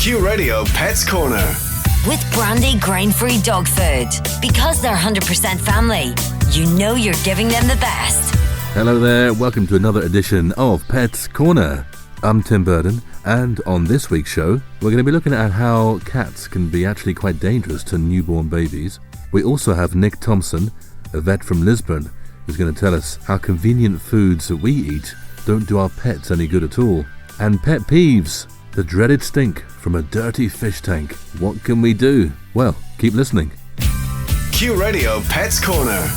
Q Radio Pets Corner. With Brandy grain-free dog food. Because they're 100% family, you know you're giving them the best. Hello there, welcome to another edition of Pets Corner. I'm Tim Burden, and on this week's show, we're going to be looking at how cats can be actually quite dangerous to newborn babies. We also have Nick Thompson, a vet from Lisbon, who's going to tell us how convenient foods that we eat don't do our pets any good at all. And pet peeves, the dreaded stink from a dirty fish tank. What can we do? Well, keep listening. Q Radio Pets Corner.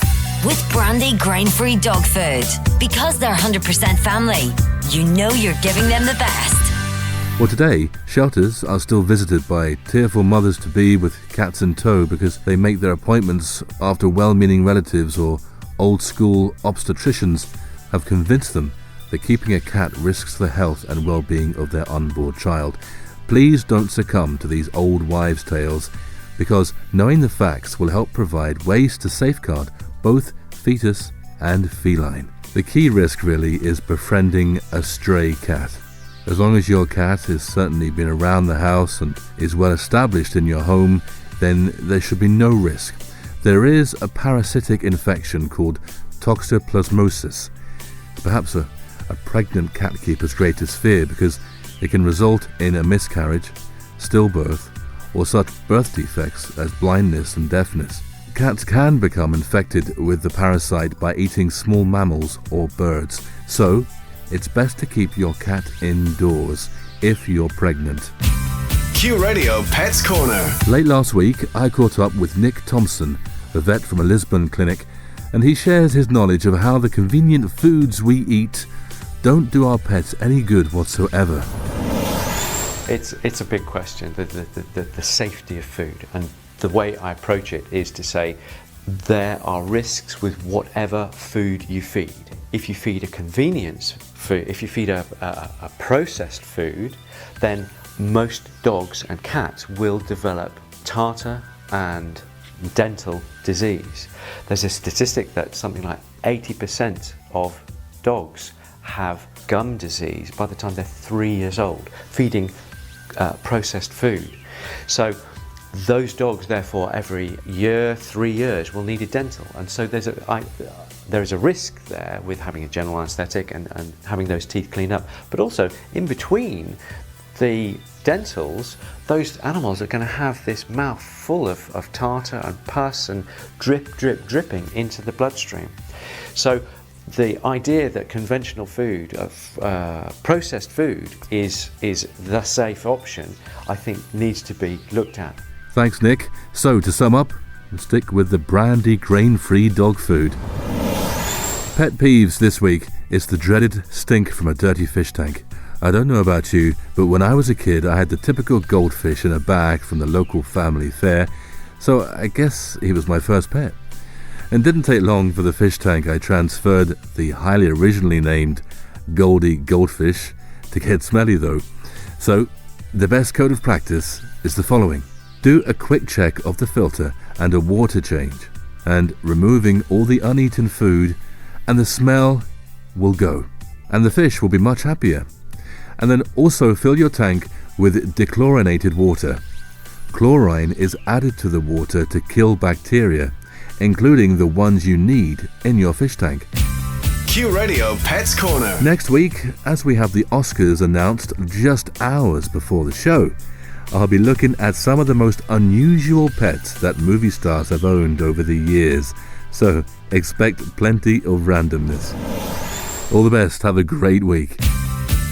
With Brandy grain-free dog food. Because they're 100% family, you know you're giving them the best. Well, today, shelters are still visited by tearful mothers-to-be with cats in tow because they make their appointments after well-meaning relatives or old-school obstetricians have convinced them that keeping a cat risks the health and well-being of their unborn child. Please don't succumb to these old wives' tales, because knowing the facts will help provide ways to safeguard both fetus and feline. The key risk really is befriending a stray cat. As long as your cat has certainly been around the house and is well established in your home, then there should be no risk. There is a parasitic infection called toxoplasmosis. It's perhaps a pregnant cat keeper's greatest fear because it can result in a miscarriage, stillbirth, or such birth defects as blindness and deafness. Cats can become infected with the parasite by eating small mammals or birds, so it's best to keep your cat indoors if you're pregnant. Q Radio Pets Corner. Late last week, I caught up with Nick Thompson, a vet from a Lisbon clinic, and he shares his knowledge of how the convenient foods we eat don't do our pets any good whatsoever. It's a big question, the safety of food, and the way I approach it is to say there are risks with whatever food you feed. If you feed a convenience food, if you feed a processed food, then most dogs and cats will develop tartar and dental disease. There's a statistic that something like 80% of dogs have gum disease by the time they're 3 years old, feeding processed food. So those dogs, therefore, every year, 3 years, will need a dental. And so there is a risk there with having a general anaesthetic and having those teeth cleaned up. But also, in between the dentals, those animals are going to have this mouth full of tartar and pus and dripping into the bloodstream. So the idea that conventional food, processed food, is the safe option, I think needs to be looked at. Thanks, Nick. So, to sum up, stick with the Brandy grain-free dog food. Pet peeves this week is the dreaded stink from a dirty fish tank. I don't know about you, but when I was a kid, I had the typical goldfish in a bag from the local family fair, so I guess he was my first pet. It didn't take long for the fish tank I transferred the highly originally named Goldie Goldfish to get smelly though. So, the best code of practice is the following. Do a quick check of the filter and a water change, and removing all the uneaten food, and the smell will go, and the fish will be much happier. And then also fill your tank with dechlorinated water. Chlorine is added to the water to kill bacteria, including the ones you need in your fish tank. Q Radio Pets Corner. Next week, as we have the Oscars announced just hours before the show, I'll be looking at some of the most unusual pets that movie stars have owned over the years. So expect plenty of randomness. All the best. Have a great week.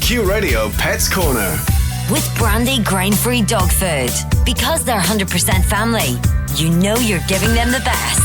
Q Radio Pets Corner. With Brandy grain-free dog food. Because they're 100% family, you know you're giving them the best.